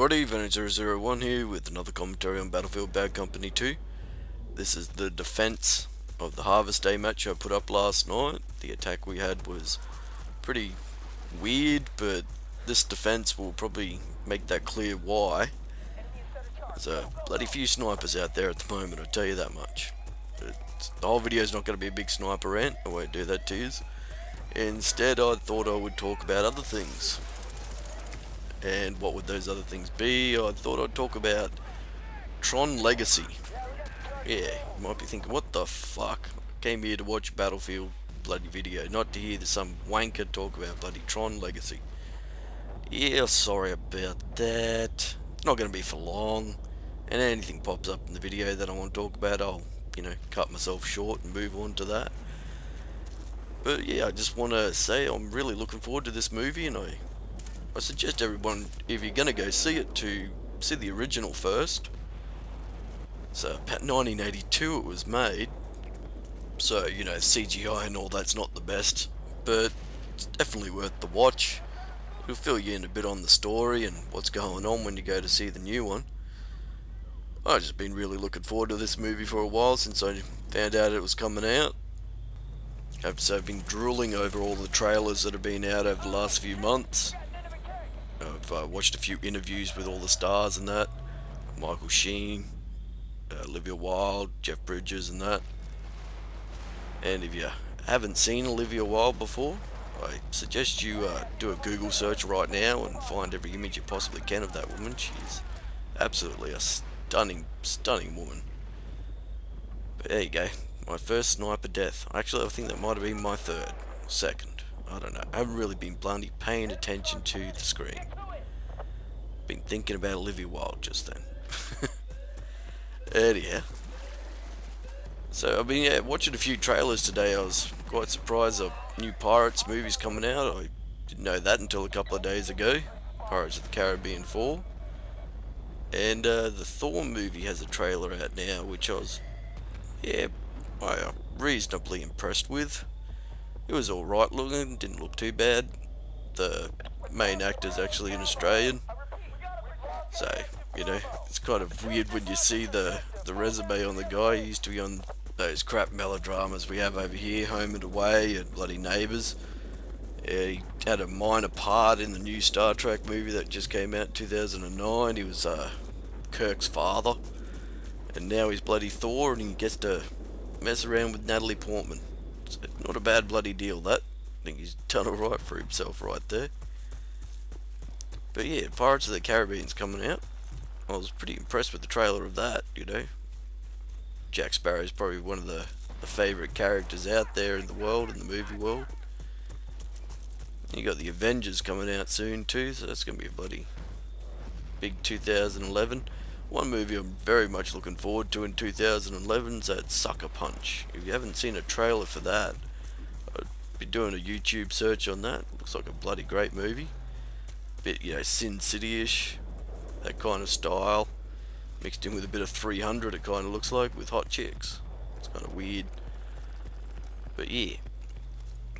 everybody, Venom001 here with another commentary on Battlefield Bad Company 2. This is the defense of the Harvest Day match I put up last night. The attack we had was pretty weird, but this defense will probably make that clear why. There's a bloody few snipers out there at the moment, I'll tell you that much. But the whole video is not going to be a big sniper rant, I won't do that to you. Instead, I thought I would talk about other things. And what would those other things be? I thought I'd talk about Tron Legacy. Yeah, you might be thinking, what the fuck? I came here to watch Battlefield bloody video, not to hear some wanker talk about bloody Tron Legacy. Yeah, sorry about that. It's not going to be for long. And anything pops up in the video that I want to talk about, I'll, cut myself short and move on to that. But yeah, I just want to say I'm really looking forward to this movie, and I suggest everyone, if you're going to go see it, to see the original first. So, about 1982 it was made. So, CGI and all that's not the best. But it's definitely worth the watch. It'll fill you in a bit on the story and what's going on when you go to see the new one. I've just been really looking forward to this movie for a while since I found out it was coming out. I've been drooling over all the trailers that have been out over the last few months. I've watched a few interviews with all the stars and that. Michael Sheen, Olivia Wilde, Jeff Bridges and that. And if you haven't seen Olivia Wilde before, I suggest you do a Google search right now and find every image you possibly can of that woman. She's absolutely a stunning, stunning woman. But there you go. My first sniper death. Actually, I think that might have been my third, second. I don't know. I haven't really been bloody paying attention to the screen. Been thinking about Olivia Wilde just then. Anyhow. So I've been watching a few trailers today. I was quite surprised a new Pirates movie's coming out. I didn't know that until a couple of days ago. Pirates of the Caribbean 4. And the Thor movie has a trailer out now, which I was reasonably impressed with. It was alright looking, didn't look too bad. The main actor's actually an Australian. So, it's kind of weird when you see the resume on the guy. He used to be on those crap melodramas we have over here, Home and Away and bloody Neighbours. He had a minor part in the new Star Trek movie that just came out in 2009. He was Kirk's father. And now he's bloody Thor, and he gets to mess around with Natalie Portman. So not a bad bloody deal, that. I think he's done alright for himself right there. But yeah, Pirates of the Caribbean's coming out. I was pretty impressed with the trailer of that, Jack Sparrow's probably one of the favourite characters out there in the world, in the movie world. You got the Avengers coming out soon too, so that's going to be a bloody big 2011. One movie I'm very much looking forward to in 2011 is that Sucker Punch. If you haven't seen a trailer for that, I'd be doing a YouTube search on that. Looks like a bloody great movie. Bit, Sin City-ish, that kind of style. Mixed in with a bit of 300, it kind of looks like, with hot chicks. It's kind of weird. But yeah.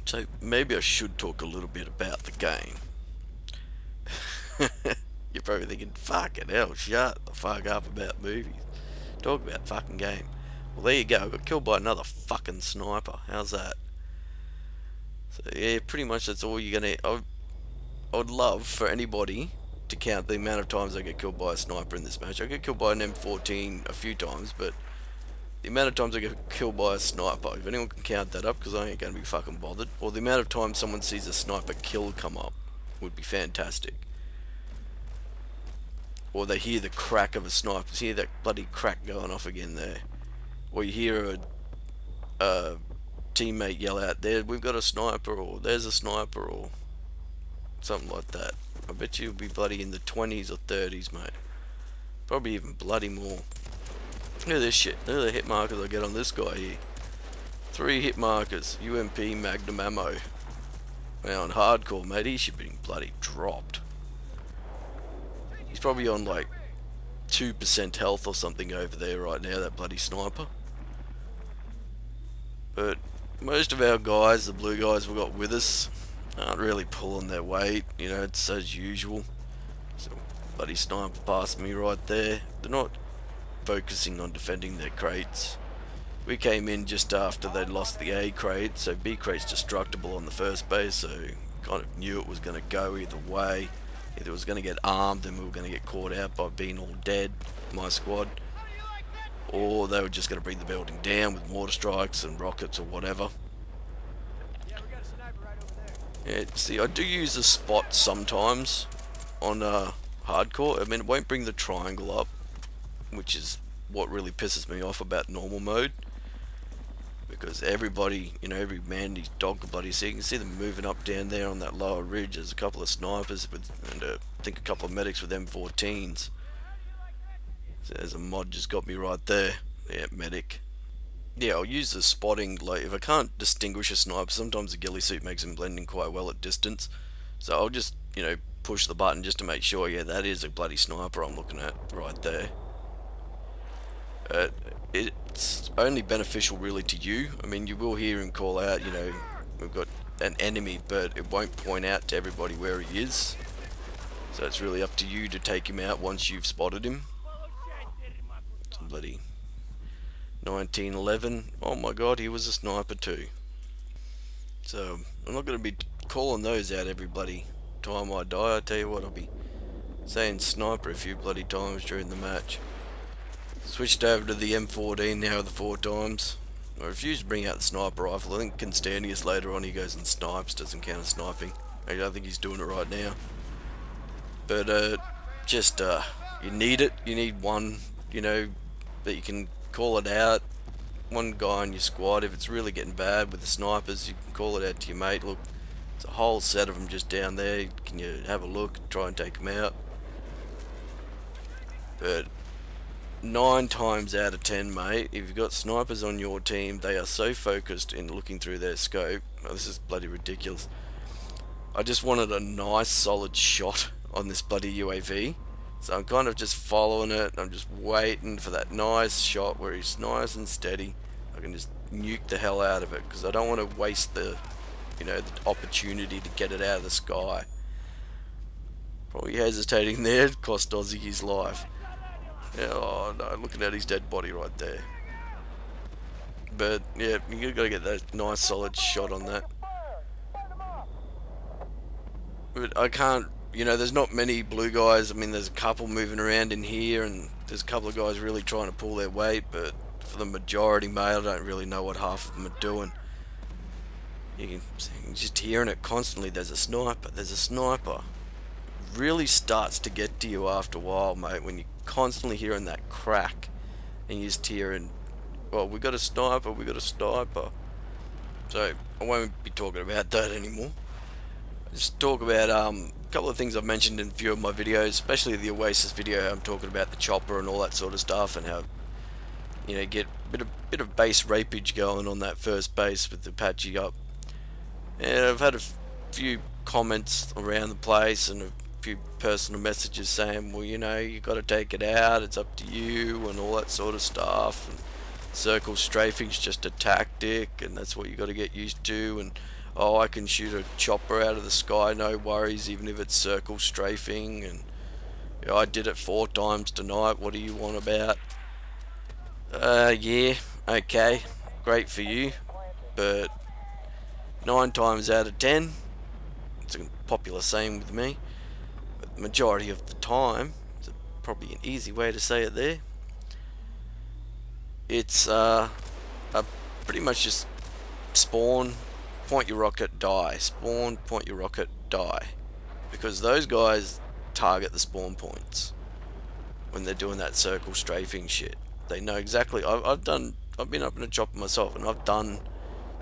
So maybe I should talk a little bit about the game. You're probably thinking, fucking hell, shut the fuck up about movies. Talk about fucking game. Well, there you go. I got killed by another fucking sniper. How's that? So yeah, pretty much that's all you're gonna. I would love for anybody to count the amount of times I get killed by a sniper in this match. I get killed by an M14 a few times, but the amount of times I get killed by a sniper, if anyone can count that up, because I ain't gonna be fucking bothered, or the amount of times someone sees a sniper kill come up, would be fantastic. Or they hear the crack of a sniper, hear that bloody crack going off again there. Or you hear a teammate yell out there, we've got a sniper, or there's a sniper, or something like that. I bet you'll be bloody in the 20s or 30s, mate. Probably even bloody more. Look at this shit. Look at the hit markers I get on this guy here. 3 hit markers. UMP Magnum ammo. Now on hardcore, mate, he should be bloody dropped. He's probably on like 2% health or something over there right now, that bloody sniper. But most of our guys, the blue guys we've got with us, aren't really pulling their weight, it's as usual. So Bloody sniper past me right there. They're not focusing on defending their crates. We came in just after they'd lost the A crate, so B crate's destructible on the first base, so kind of knew it was going to go either way. Either it was going to get armed and we were going to get caught out by being all dead, my squad, or they were just going to bring the building down with mortar strikes and rockets or whatever. Yeah, see, I do use a spot sometimes on hardcore. I mean, it won't bring the triangle up, which is what really pisses me off about normal mode, because everybody, you know, every man, these dog bloody, so you can see them moving up down there on that lower ridge. There's a couple of snipers with, and I think a couple of medics with M14s. So there's a mod just got me right there. Yeah, medic. Yeah, I'll use the spotting. Like, if I can't distinguish a sniper, sometimes the ghillie suit makes him blend in quite well at distance. So I'll just, you know, push the button just to make sure, yeah, that is a bloody sniper I'm looking at right there. It's only beneficial really to you. I mean, you will hear him call out, you know, we've got an enemy, but it won't point out to everybody where he is. So it's really up to you to take him out once you've spotted him. Some bloody 1911. Oh my god, he was a sniper too. So I'm not going to be calling those out every bloody time I die. I tell you what, I'll be saying sniper a few bloody times during the match. Switched over to the M14 now the 4 times. I refuse to bring out the sniper rifle. I think Constantius later on he goes and snipes, doesn't count as sniping. Actually, I think he's doing it right now. But you need it. You need one, you know, that you can call it out. One guy in your squad. If it's really getting bad with the snipers, you can call it out to your mate. Look, there's a whole set of them just down there. Can you have a look and try and take them out? But 9 times out of 10, mate, if you've got snipers on your team, they are so focused in looking through their scope. Oh, this is bloody ridiculous. I just wanted a nice solid shot on this bloody UAV, so I'm kind of just following it. I'm just waiting for that nice shot where he's nice and steady. I can just nuke the hell out of it, because I don't want to waste the, you know, the opportunity to get it out of the sky. Probably hesitating there, it cost Ozzy his life. Yeah, oh no, looking at his dead body right there. But yeah, you gotta get that nice solid shot on that. But I can't, you know, there's not many blue guys. I mean, there's a couple moving around in here, and there's a couple of guys really trying to pull their weight, but for the majority, mate, I don't really know what half of them are doing. You can just hearing it constantly. There's a sniper, there's a sniper. Really starts to get to you after a while, mate, when you're constantly hearing that crack and you're just hearing, well, we got a sniper, we got a sniper. So I won't be talking about that anymore. I'll just talk about a couple of things I've mentioned in a few of my videos, especially the Oasis video. I'm talking about the chopper and all that sort of stuff, and how, you know, get a bit of base rapage going on that first base with the Apache up. And I've had a few comments around the place and a few personal messages saying, well, you know, you got to take it out, it's up to you, and all that sort of stuff. And circle strafing's just a tactic, and that's what you got to get used to. And oh, I can shoot a chopper out of the sky, no worries, even if it's circle strafing. And you know, I did it 4 times tonight. What do you want about? Yeah, okay, great for you, but 9 times out of 10, it's a popular saying with me, but the majority of the time, it's probably an easy way to say it there, it's pretty much just spawn, point your rocket, die, spawn, point your rocket, die, because those guys target the spawn points when they're doing that circle strafing shit. They know exactly. I've been up in a chopper myself, and I've done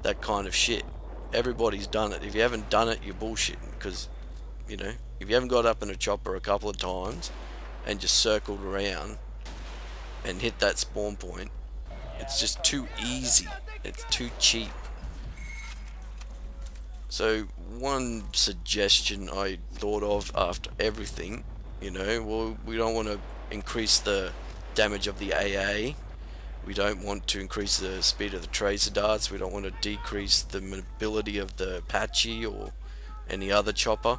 that kind of shit. Everybody's done it. If you haven't done it, you're bullshitting, because, you know, if you haven't got up in a chopper a couple of times and just circled around and hit that spawn point, it's just too easy. It's too cheap. So one suggestion I thought of after everything, you know, well, we don't want to increase the damage of the AA, we don't want to increase the speed of the tracer darts, we don't want to decrease the mobility of the Apache or any other chopper.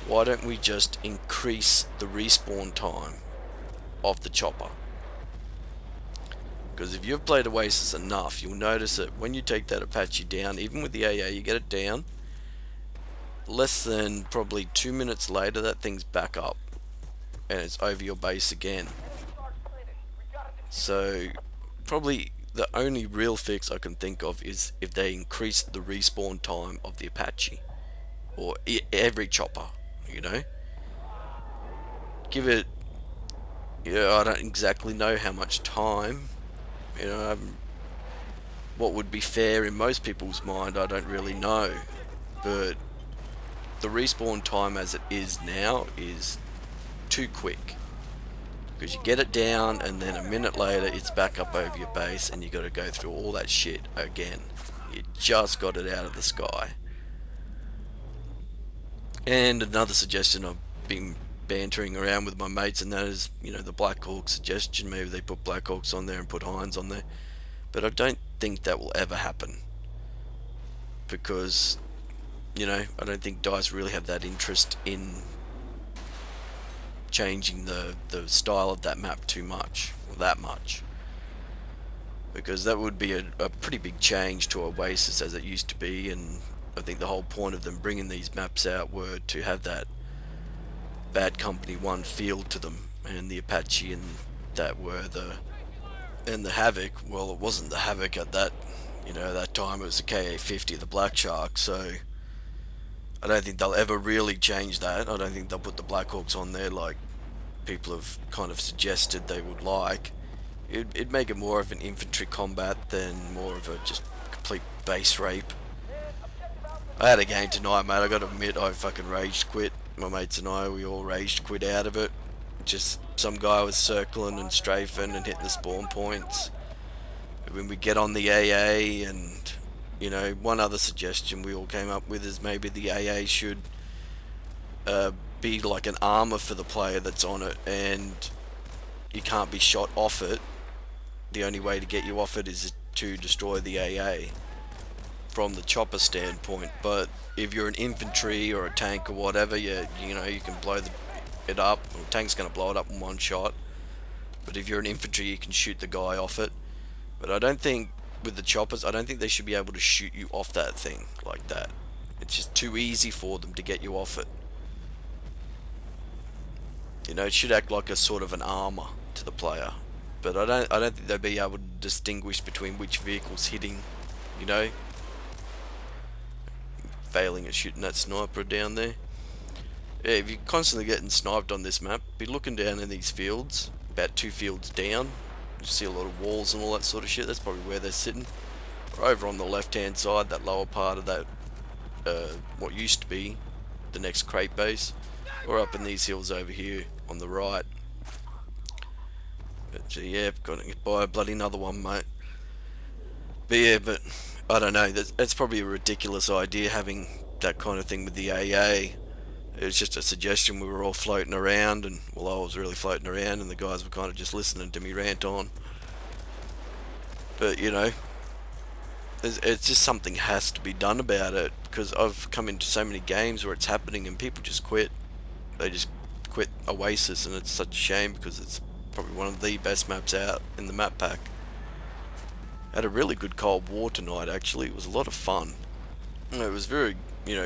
why don't we just increase the respawn time of the chopper? Because if you've played Oasis enough, you'll notice that when you take that Apache down, even with the AA, you get it down, less than probably 2 minutes later, that thing's back up and it's over your base again. So probably the only real fix I can think of is if they increase the respawn time of the Apache, or every chopper, you know. Give it, I don't exactly know how much time, what would be fair in most people's mind, I don't really know, but the respawn time as it is now is too quick, because you get it down and then a minute later it's back up over your base and you got to go through all that shit again. You just got it out of the sky. And another suggestion, I've been bantering around with my mates, and that is, the Black Hawk suggestion. Maybe they put Black Hawks on there and put Hinds on there, but I don't think that will ever happen, because I don't think DICE really have that interest in changing the style of that map too much, or that much, because that would be a pretty big change to Oasis as it used to be. And I think the whole point of them bringing these maps out were to have that Bad Company 1 feel to them, and the Apache and that were and the Havoc, well, it wasn't the Havoc at that, that time, it was the KA-50, the Black Shark. So I don't think they'll ever really change that. I don't think they'll put the Black Hawks on there like people have kind of suggested they would like. It'd make it more of an infantry combat than more of a just complete base rape. I had a game tonight, mate. I gotta admit, I fucking rage quit. My mates and I, we all rage quit out of it. Just some guy was circling and strafing and hitting the spawn points. When we get on the AA, and one other suggestion we all came up with is maybe the AA should be like an armor for the player that's on it, and you can't be shot off it. The only way to get you off it is to destroy the AA from the chopper standpoint. But if you're an infantry or a tank or whatever, you can blow it up. Well, the tank's going to blow it up in one shot, but if you're an infantry, you can shoot the guy off it. But I don't think with the choppers, I don't think they should be able to shoot you off that thing like that. It's just too easy for them to get you off it. It should act like a sort of an armor to the player. But I don't think they'll be able to distinguish between which vehicle's hitting, failing at shooting that sniper down there. Yeah, if you're constantly getting sniped on this map, be looking down in these fields, about 2 fields down. You see a lot of walls and all that sort of shit. That's probably where they're sitting. Or over on the left hand side, that lower part of that, what used to be the next crate base, or up in these hills over here on the right. But yeah, got to buy a bloody another one, mate. But yeah, but I don't know, that's probably a ridiculous idea, having that kind of thing with the AA. It was just a suggestion. We were all floating around, and well, I was really floating around, and the guys were kind of just listening to me rant on. But it's just something has to be done about it, because I've come into so many games where it's happening and people just quit. They just quit Oasis, and it's such a shame, because it's probably one of the best maps out in the map pack. Had a really good Cold War tonight, actually. It was a lot of fun. It was very,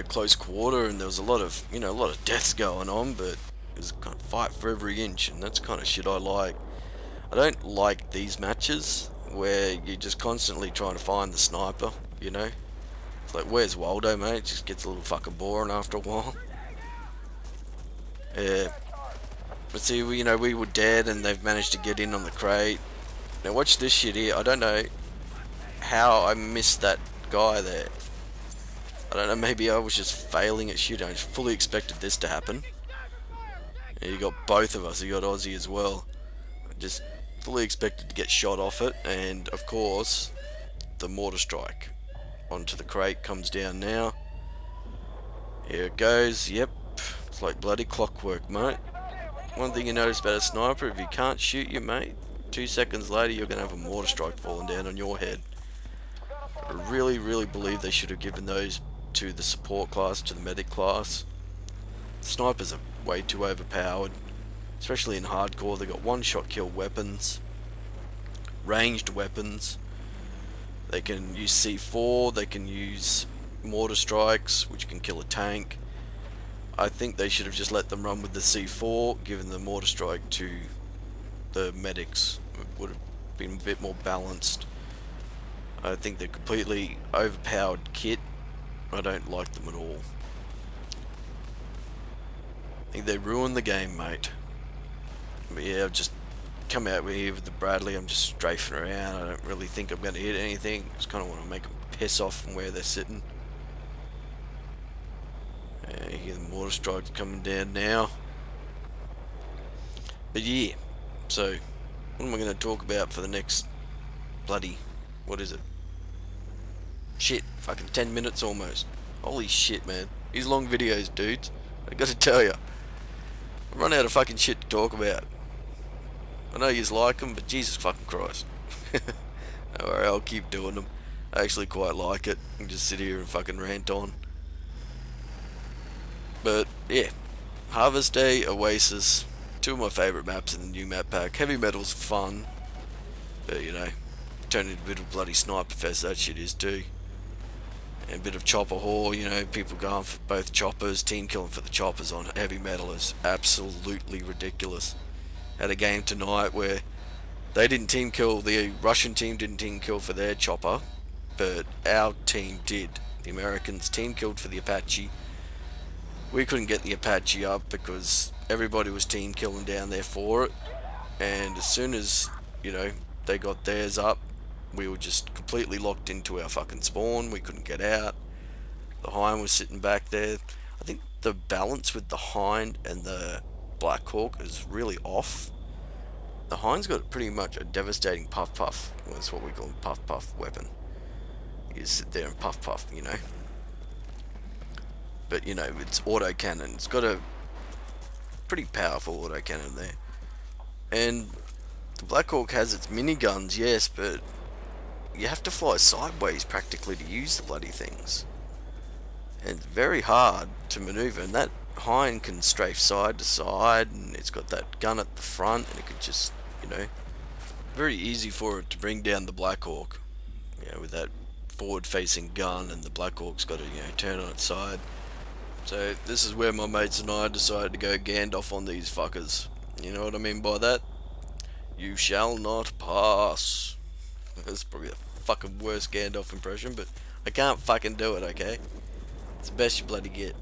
close quarter, and there was a lot of deaths going on, but it was kind of fight for every inch, and that's kind of shit I like. I don't like these matches where you're just constantly trying to find the sniper, It's like, where's Waldo, mate? It just gets a little fucking boring after a while. Yeah. But see, we were dead, and they've managed to get in on the crate. Now watch this shit here. I don't know how I missed that guy there. I don't know, maybe I was just failing at shooting. I fully expected this to happen. And you got both of us. You got Aussie as well. I just fully expected to get shot off it. And of course, the mortar strike onto the crate comes down now. Here it goes. Yep. It's like bloody clockwork, mate. One thing you notice about a sniper, if he can't shoot you, mate, 2 seconds later you're going to have a mortar strike falling down on your head. I really, really believe they should have given those to the support class, to the medic class. Snipers are way too overpowered, especially in hardcore. They got one-shot kill weapons, ranged weapons. They can use C4, they can use mortar strikes, which can kill a tank. I think they should have just let them run with the C4, given the mortar strike to the medics. It would have been a bit more balanced. I think they're completely overpowered kit. I don't like them at all. I think they ruined the game, mate. But yeah, I've just come out here with the Bradley. I'm just strafing around. I don't really think I'm going to hit anything. Just kind of want to make them piss off from where they're sitting. Yeah, you hear the mortar strikes coming down now. But yeah, so what am I going to talk about for the next bloody, what is it? Shit, fucking 10 minutes almost. Holy shit, man. These long videos, dudes. I gotta tell you, I run out of fucking shit to talk about. I know yous like them, but Jesus fucking Christ. Alright, I'll keep doing them. I actually quite like it. I can just sit here and fucking rant on. But yeah, Harvest Day, Oasis, two of my favourite maps in the new map pack. Heavy Metal's fun, but you know, turn into a bit of bloody sniper fest, that shit is too. And a bit of chopper whore, you know, people going for both choppers, team killing for the choppers on Heavy Metal is absolutely ridiculous. Had a game tonight where they didn't team kill, the Russian team didn't team kill for their chopper, but our team did. The Americans team killed for the Apache. We couldn't get the Apache up because everybody was team killing down there for it, and as soon as, you know, they got theirs up, we were just completely locked into our fucking spawn. We couldn't get out. The Hind was sitting back there. I think the balance with the Hind and the Black Hawk is really off. The Hind's got pretty much a devastating puff puff. Well, that's what we call a puff puff weapon. You just sit there and puff puff, you know. But you know, it's autocannon. It's got a pretty powerful autocannon there. And the Black Hawk has its miniguns, yes, but you have to fly sideways practically to use the bloody things. And it's very hard to maneuver, and that Hind can strafe side to side, and it's got that gun at the front, and it could just, you know, very easy for it to bring down the Black Hawk, you know, with that forward facing gun, and the Black Hawk's got to, you know, turn on its side. So this is where my mates and I decided to go Gandalf on these fuckers. You know what I mean by that? You shall not pass. That's probably the fucking worst Gandalf impression, but I can't fucking do it, okay? It's the best you bloody get.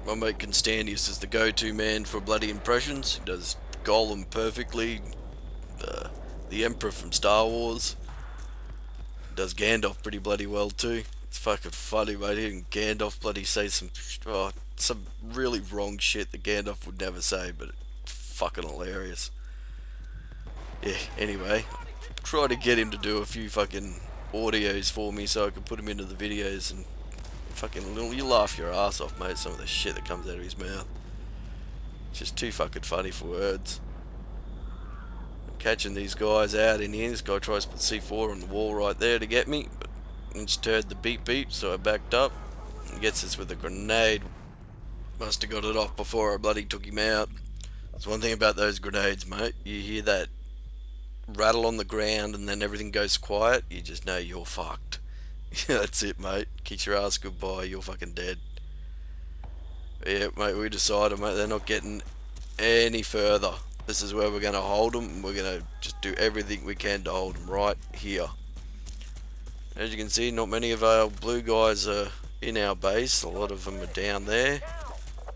My mate Constantius is the go-to man for bloody impressions. He does Gollum perfectly. The Emperor from Star Wars. He does Gandalf pretty bloody well too. It's fucking funny, mate. Hearing Gandalf bloody say some really wrong shit that Gandalf would never say, but it's fucking hilarious. Yeah, anyway, try to get him to do a few fucking audios for me so I can put him into the videos, and fucking you laugh your ass off, mate, some of the shit that comes out of his mouth. It's just too fucking funny for words. I'm catching these guys out in here. This guy tries to put C4 on the wall right there to get me, but I just heard the beep beep, so I backed up. He gets us with a grenade. Must have got it off before I bloody took him out. That's one thing about those grenades, mate. You hear that rattle on the ground and then everything goes quiet, you just know you're fucked. That's it, mate. Kiss your ass goodbye, you're fucking dead. Yeah, mate, we decided, mate, they're not getting any further. This is where we're going to hold them, and we're going to just do everything we can to hold them right here. As you can see, not many of our blue guys are in our base. A lot of them are down there.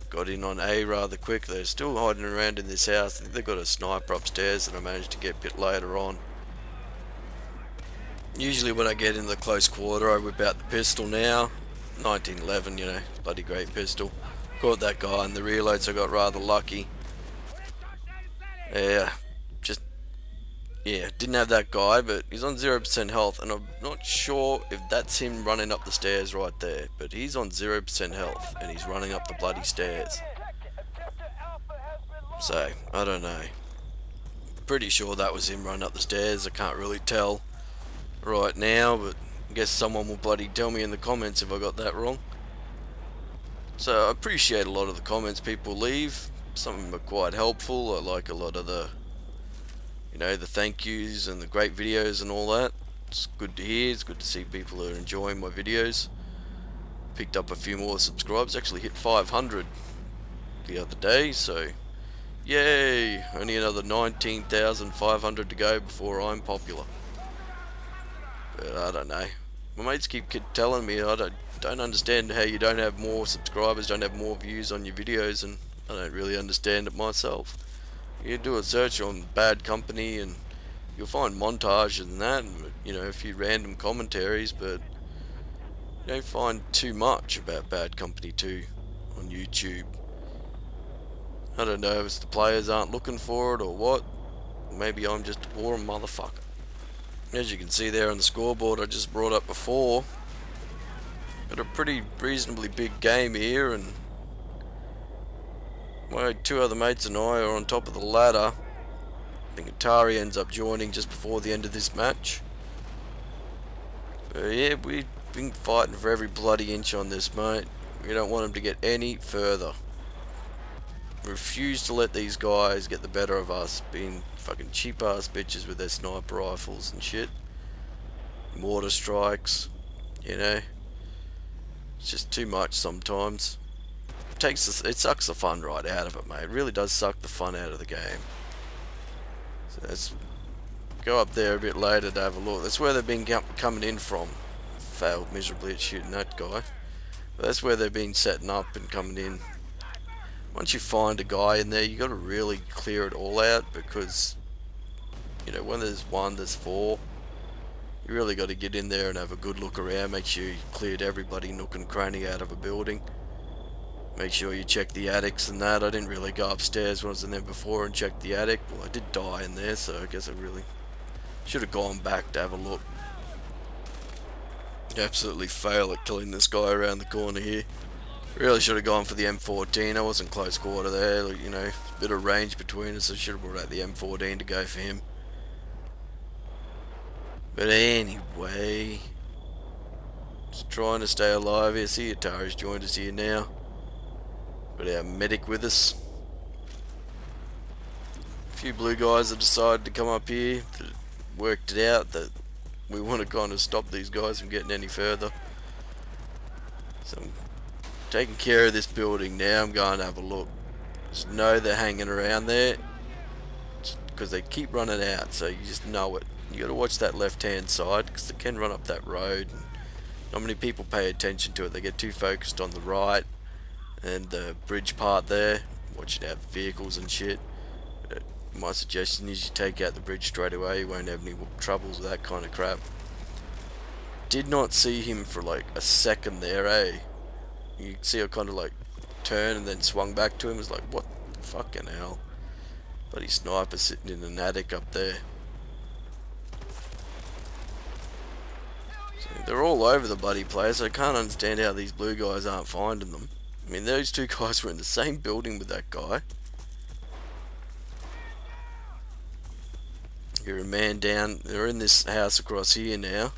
Got in on A rather quick. They're still hiding around in this house. I think they've got a sniper upstairs that I managed to get a bit later on. Usually when I get in the close quarter, I whip out the pistol now. 1911, you know, bloody great pistol. Caught that guy in the reload, so I got rather lucky. Yeah, didn't have that guy, but he's on 0% health, and I'm not sure if that's him running up the stairs right there, but he's on 0% health, and he's running up the bloody stairs. So, I don't know. Pretty sure that was him running up the stairs. I can't really tell right now, but I guess someone will bloody tell me in the comments if I got that wrong. So I appreciate a lot of the comments people leave. Some of them are quite helpful. I like a lot of the, the thank yous and the great videos and all that. It's good to hear. It's good to see people are enjoying my videos. Picked up a few more subscribers. Actually hit 500 the other day, so yay! Only another 19,500 to go before I'm popular. But I don't know. My mates keep telling me I don't understand how you don't have more subscribers, don't have more views on your videos, and I don't really understand it myself. You do a search on Bad Company and you'll find montages and that, and, a few random commentaries, but you don't find too much about Bad Company 2 on YouTube. I don't know if it's the players aren't looking for it or what. Maybe I'm just a boring motherfucker. As you can see there on the scoreboard I just brought up before, got a pretty reasonably big game here, and my two other mates and I are on top of the ladder. I think Atari ends up joining just before the end of this match. But yeah, we've been fighting for every bloody inch on this, mate. We don't want them to get any further. Refuse to let these guys get the better of us, being fucking cheap ass bitches with their sniper rifles and shit, mortar strikes, it's just too much sometimes. It sucks the fun right out of it, mate. It really does suck the fun out of the game. So let's go up there a bit later to have a look. That's where they've been coming in from. Failed miserably at shooting that guy, but that's where they've been setting up and coming in. Once you find a guy in there, you got to really clear it all out, because when there's one, there's four. You really got to get in there and have a good look around. Make sure you cleared everybody nook and cranny out of a building. Make sure you check the attics and that. I didn't really go upstairs when I was in there before and check the attic. Well, I did die in there, so I guess I really should have gone back to have a look. Absolutely fail at killing this guy around the corner here. Really should have gone for the M14. I wasn't close quarter there, a bit of range between us. I should have brought out the M14 to go for him. But anyway, just trying to stay alive here. See, Atari's joined us here now. Got our medic with us. A few blue guys have decided to come up here. Worked it out that we want to kind of stop these guys from getting any further. So I'm taking care of this building now. I'm going to have a look. Just know they're hanging around there, because they keep running out, so you just know it. You got to watch that left hand side, because they can run up that road, and not many people pay attention to it. They get too focused on the right and the bridge part there, watching out vehicles and shit. But my suggestion is you take out the bridge straight away. You won't have any troubles with that kind of crap. Did not see him for like a second there, eh? You can see I kind of like turned and then swung back to him. It's like, what the fucking hell? Bloody sniper sitting in an attic up there. So they're all over the bloody place. I can't understand how these blue guys aren't finding them. I mean, those two guys were in the same building with that guy. You're a man down. They're in this house across here now.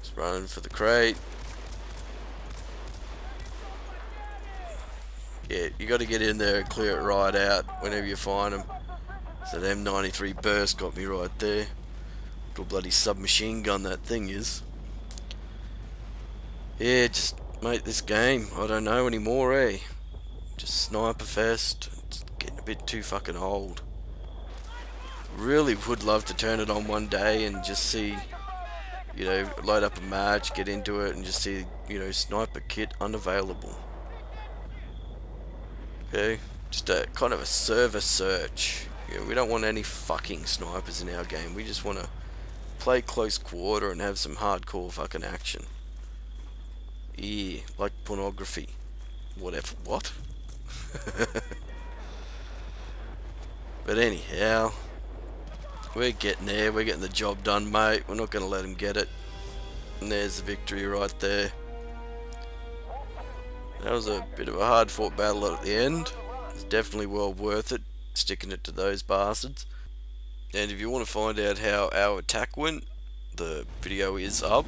Just running for the crate. Yeah, you got to get in there and clear it right out whenever you find them. So the M93 burst got me right there. Little bloody submachine gun that thing is. Yeah, just mate, this game, I don't know anymore, eh? Just sniper fest. It's getting a bit too fucking old. Really would love to turn it on one day and just see, load up a match, get into it, and just see, sniper kit unavailable. Okay, just a kind of a server search. We don't want any fucking snipers in our game. We just want to play close quarter and have some hardcore fucking action. Yeah, like pornography. Whatever. What? But anyhow, we're getting there. We're getting the job done, mate. We're not going to let them get it. And there's the victory right there. That was a bit of a hard fought battle at the end. It's definitely well worth it, sticking it to those bastards. And if you want to find out how our attack went, the video is up.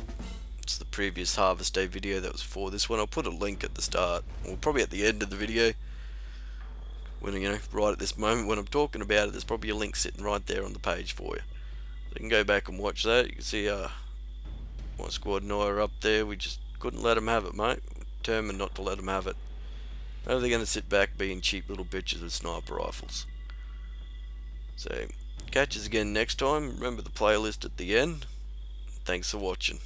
It's the previous Harvest Day video that was for this one. I'll put a link at the start, or probably at the end of the video. When, you know, right at this moment when I'm talking about it, there's probably a link sitting right there on the page for you. So you can go back and watch that. You can see my squad and I are up there. We just couldn't let them have it, mate. We're determined not to let them have it. How are they going to sit back being cheap little bitches with sniper rifles? So, catch us again next time. Remember the playlist at the end. Thanks for watching.